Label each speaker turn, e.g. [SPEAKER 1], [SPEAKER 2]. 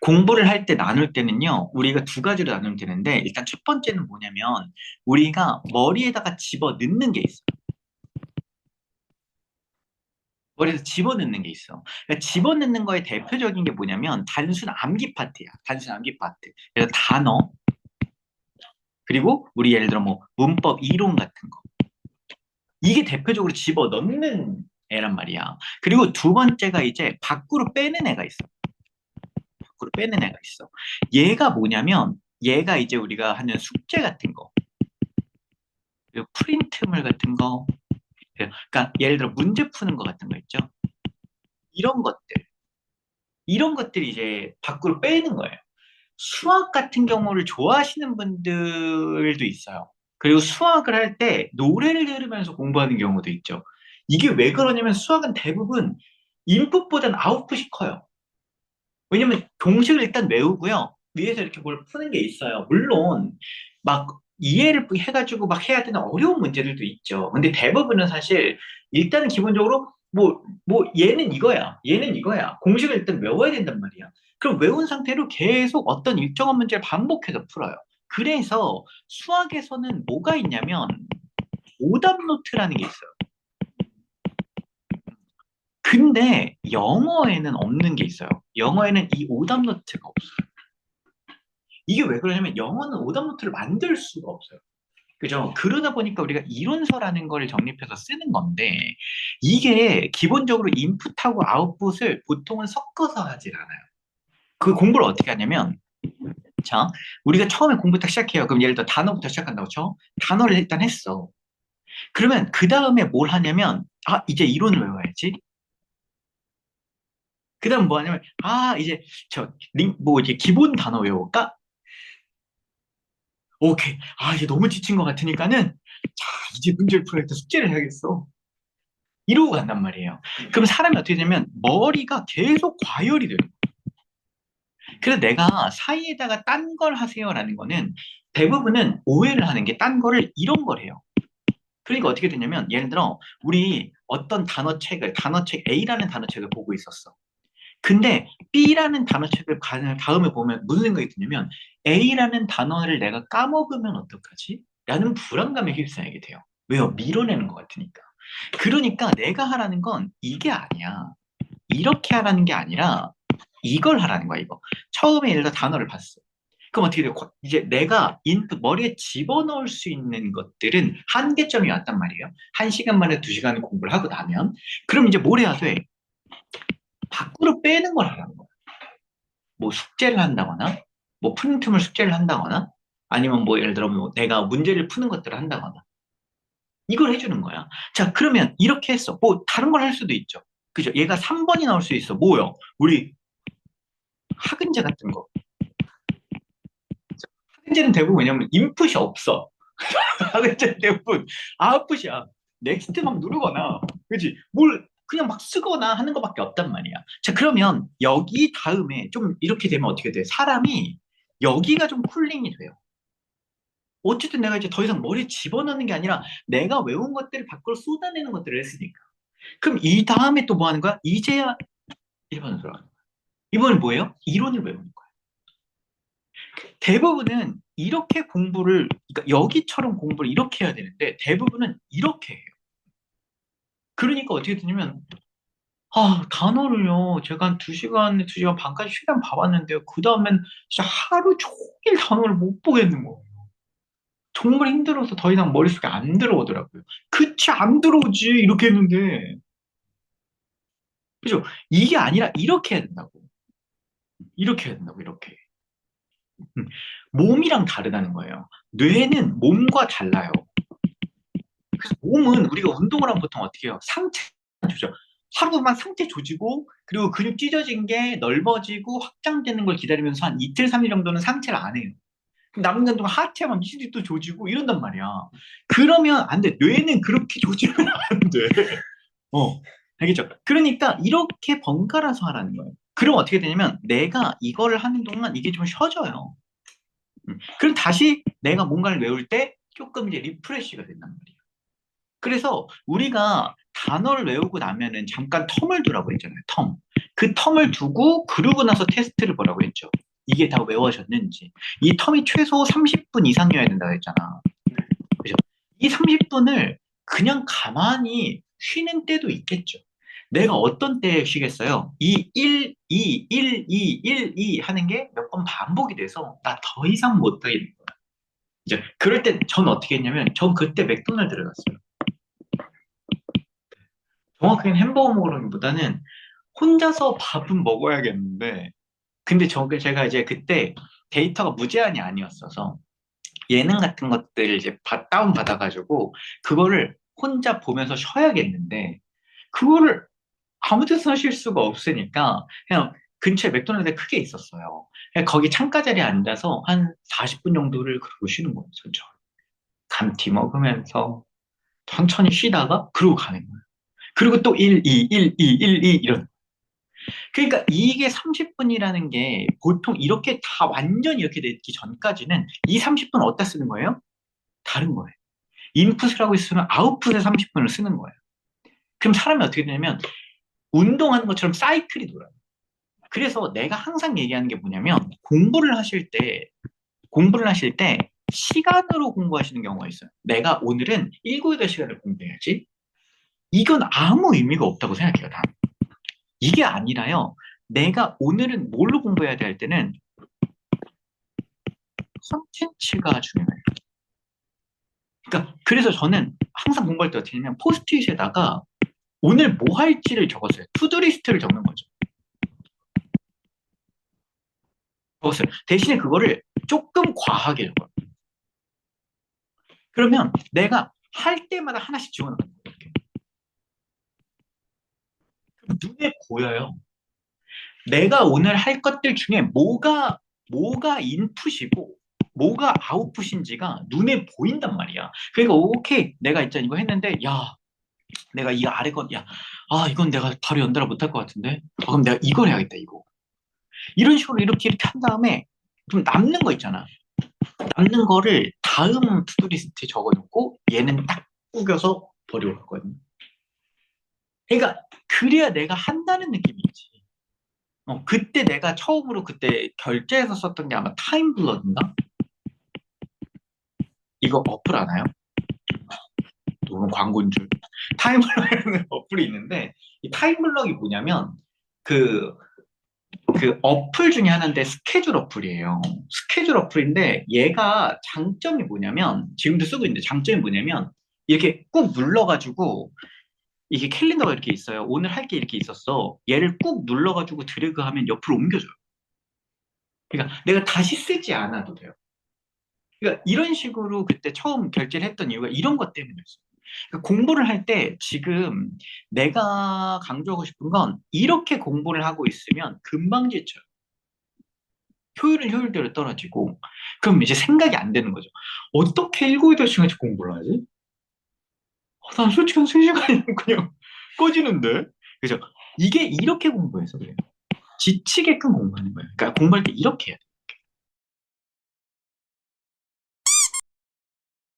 [SPEAKER 1] 공부를 할 때 나눌 때는요, 우리가 두 가지로 나누면 되는데, 일단 첫 번째는 뭐냐면, 우리가 머리에다가 집어 넣는 게 있어. 머리에서 집어 넣는 게 있어. 그러니까 집어 넣는 거의 대표적인 게 뭐냐면, 단순 암기 파트야. 단순 암기 파트. 그래서 단어, 그리고 우리 예를 들어 뭐, 문법 이론 같은 거. 이게 대표적으로 집어 넣는 애란 말이야. 그리고 두 번째가 이제 밖으로 빼는 애가 있어. 밖으로 빼는 애가 있어. 얘가 뭐냐면, 얘가 이제 우리가 하는 숙제 같은 거. 그리고 프린트물 같은 거, 그러니까 예를 들어 문제 푸는 거 같은 거 있죠? 이런 것들, 이런 것들이 이제 밖으로 빼는 거예요. 수학 같은 경우를 좋아하시는 분들도 있어요. 그리고 수학을 할 때 노래를 들으면서 공부하는 경우도 있죠. 이게 왜 그러냐면 수학은 대부분 인풋보다는 아웃풋이 커요. 왜냐면 공식을 일단 외우고요. 위에서 이렇게 뭘 푸는 게 있어요. 물론 막 이해를 해가지고 막 해야 되는 어려운 문제들도 있죠. 근데 대부분은 사실 일단은 기본적으로 뭐 얘는 이거야. 얘는 이거야. 공식을 일단 외워야 된단 말이야. 그럼 외운 상태로 계속 어떤 일정한 문제를 반복해서 풀어요. 그래서 수학에서는 뭐가 있냐면 오답 노트라는 게 있어요. 근데 영어에는 없는 게 있어요. 영어에는 이 오답 노트가 없어요. 이게 왜 그러냐면 영어는 오답 노트를 만들 수가 없어요. 그죠? 그러다 보니까 우리가 이론서라는 걸 정립해서 쓰는 건데, 이게 기본적으로 인풋하고 아웃풋을 보통은 섞어서 하질 않아요. 그 공부를 어떻게 하냐면, 자, 우리가 처음에 공부 딱 시작해요. 그럼 예를 들어 단어부터 시작한다고 쳐? 단어를 일단 했어. 그러면 그 다음에 뭘 하냐면, 아, 이제 이론을 외워야지. 그 다음 뭐 하냐면, 아, 이제 이제 기본 단어 외울까? 오케이. 아, 이제 너무 지친 것 같으니까는, 자, 이제 문제를 풀어야 돼. 숙제를 해야겠어. 이러고 간단 말이에요. 그럼 사람이 어떻게 되냐면, 머리가 계속 과열이 돼요. 그래서 내가 사이에다가 딴 걸 하세요라는 거는 대부분은 오해를 하는 게 딴 거를 이런 걸 해요. 그러니까 어떻게 되냐면, 예를 들어, 우리 어떤 단어책 A라는 단어책을 보고 있었어. 근데 B라는 단어책을 다음에 보면 무슨 생각이 드냐면 A라는 단어를 내가 까먹으면 어떡하지? 라는 불안감에 휩싸이게 돼요. 왜요? 밀어내는 것 같으니까. 그러니까 내가 하라는 건 이게 아니야. 이렇게 하라는 게 아니라 이걸 하라는 거야, 이거. 처음에 예를 들어 단어를 봤어. 그럼 어떻게 돼요? 이제 내가 인풋, 머리에 집어넣을 수 있는 것들은 한계점이 왔단 말이에요. 한 시간 만에 두 시간 공부를 하고 나면. 그럼 이제 뭘 해야 돼? 밖으로 빼는 걸 하라는 거야. 뭐 숙제를 한다거나, 뭐 프린트물 숙제를 한다거나, 아니면 뭐 예를 들어 뭐 내가 문제를 푸는 것들을 한다거나, 이걸 해주는 거야. 자, 그러면 이렇게 했어. 뭐 다른 걸 할 수도 있죠. 그죠? 얘가 3번이 나올 수 있어. 뭐요? 우리 학은제 같은 거. 학은제는 대부분 왜냐면 인풋이 없어. 학은제는 대부분 아웃풋이야. 넥스트 막 누르거나, 그지? 뭘 그냥 막 쓰거나 하는 것밖에 없단 말이야. 자, 그러면 여기 다음에 좀 이렇게 되면 어떻게 돼? 사람이 여기가 좀 쿨링이 돼요. 어쨌든 내가 이제 더 이상 머리에 집어넣는 게 아니라 내가 외운 것들을 밖으로 쏟아내는 것들을 했으니까. 그럼 이 다음에 또 뭐 하는 거야? 이제야 1번으로 들어가는 거야. 이번엔 뭐예요? 이론을 외우는 거야. 대부분은 이렇게 공부를, 그러니까 여기처럼 공부를 이렇게 해야 되는데 대부분은 이렇게 해요. 그러니까 어떻게 되냐면, 아, 단어를요, 제가 한 2시간, 2시간 반까지 최대한 봐봤는데요. 그 다음엔 진짜 하루 종일 단어를 못 보겠는 거예요. 정말 힘들어서 더 이상 머릿속에 안 들어오더라고요. 그치, 안 들어오지. 이렇게 했는데. 그죠? 이게 아니라 이렇게 해야 된다고. 이렇게 해야 된다고, 이렇게. 음. 몸이랑 다르다는 거예요. 뇌는 몸과 달라요. 그래서 몸은 우리가 운동을 하면 보통 어떻게 해요? 상체 조져. 하루만 상체 조지고, 그리고 근육 찢어진 게 넓어지고 확장되는 걸 기다리면서 한 이틀, 3일 정도는 상체를 안 해요. 남는 동안 하체만 미치지 또 조지고 이런단 말이야. 그러면 안 돼. 뇌는 그렇게 조지면 안 돼. 알겠죠? 그러니까 이렇게 번갈아서 하라는 거예요. 그럼 어떻게 되냐면 내가 이거를 하는 동안 이게 좀 쉬어져요. 그럼 다시 내가 뭔가를 외울 때 조금 이제 리프레시가 된단 말이에요. 그래서 우리가 단어를 외우고 나면은 잠깐 텀을 두라고 했잖아요. 텀. 그 텀을 두고 그러고 나서 테스트를 보라고 했죠. 이게 다 외워졌는지. 이 텀이 최소 30분 이상이어야 된다고 했잖아. 그죠? 이 30분을 그냥 가만히 쉬는 때도 있겠죠. 내가 어떤 때 쉬겠어요? 이 1, 2, 1, 2, 1, 2 하는 게 몇 번 반복이 돼서 나 더 이상 못 하겠는 거야. 이제 그럴 때 전 어떻게 했냐면 전 그때 맥도날드를 갔어요. 정확하게는 햄버거 먹으려기보다는 혼자서 밥은 먹어야겠는데 근데 제가 이제 그때 데이터가 무제한이 아니었어서 예능 같은 것들 이제 다운 받아가지고 그거를 혼자 보면서 쉬어야겠는데 그거를 아무 데서나 쉴 수가 없으니까 그냥 근처에 맥도날드 크게 있었어요. 그냥 거기 창가 자리에 앉아서 한 40분 정도를 그러고 쉬는 거예요. 천천히. 감튀 먹으면서 천천히 쉬다가 그러고 가는 거예요. 그리고 또 1, 2, 1, 2, 1, 2 이런. 그러니까 이게 30분이라는 게 보통 이렇게 다 완전히 이렇게 되기 전까지는 이 30분 어디다 쓰는 거예요? 다른 거예요. 인풋을 하고 있으면 아웃풋에 30분을 쓰는 거예요. 그럼 사람이 어떻게 되냐면 운동하는 것처럼 사이클이 돌아요. 그래서 내가 항상 얘기하는 게 뭐냐면 공부를 하실 때 시간으로 공부하시는 경우가 있어요. 내가 오늘은 7, 8시간을 공부해야지. 이건 아무 의미가 없다고 생각해요, 다. 이게 아니라요. 내가 오늘은 뭘로 공부해야 돼 할 때는 컨텐츠가 중요해요. 그러니까 그래서 저는 항상 공부할 때 어떻게 하냐면 포스트잇에다가 오늘 뭐 할지를 적었어요. 투두리스트를 적는 거죠. 적었어요. 대신에 그거를 조금 과하게 적어요. 그러면 내가 할 때마다 하나씩 지워나가는 거예요. 이렇게. 그럼 눈에 보여요. 내가 오늘 할 것들 중에 뭐가 인풋이고 뭐가 아웃풋인지가 눈에 보인단 말이야. 그러니까 오케이 내가 있잖아 이거 했는데 야 내가 이 아래 이건 내가 바로 연달아 못할 것 같은데 그럼 내가 이걸 해야겠다 이거 이런 식으로 이렇게 한 다음에 좀 남는 거 있잖아. 남는 거를 다음 투두리스트에 적어놓고 얘는 딱 구겨서 버리고 갔거든. 그러니까 그래야 내가 한다는 느낌이지. 그때 내가 처음으로 그때 결제해서 썼던 게 아마 타임블럭인가? 이거 어플 아나요? 너무 광고인 줄. 타임블럭이라는 어플이 있는데 이 타임블럭이 뭐냐면 그, 그 어플 중에 하나인데 스케줄 어플이에요. 스케줄 어플인데 얘가 장점이 뭐냐면 지금도 쓰고 있는데 장점이 뭐냐면 이렇게 꾹 눌러가지고 이게 캘린더가 이렇게 있어요. 오늘 할 게 이렇게 있었어. 얘를 꾹 눌러가지고 드래그하면 옆으로 옮겨줘요. 그러니까 내가 다시 쓰지 않아도 돼요. 그러니까 이런 식으로 그때 처음 결제를 했던 이유가 이런 것 때문이었어요. 그러니까 공부를 할 때 지금 내가 강조하고 싶은 건 이렇게 공부를 하고 있으면 금방 지쳐요. 효율은 효율대로 떨어지고 그럼 이제 생각이 안 되는 거죠. 어떻게 7, 8시간씩 공부를 하지? 난 솔직히 한 3시간이면 그냥 꺼지는데? 그죠? 이게 이렇게 공부해서 그래요. 지치게끔 공부하는 거예요. 그러니까 공부할 때 이렇게 해야 돼.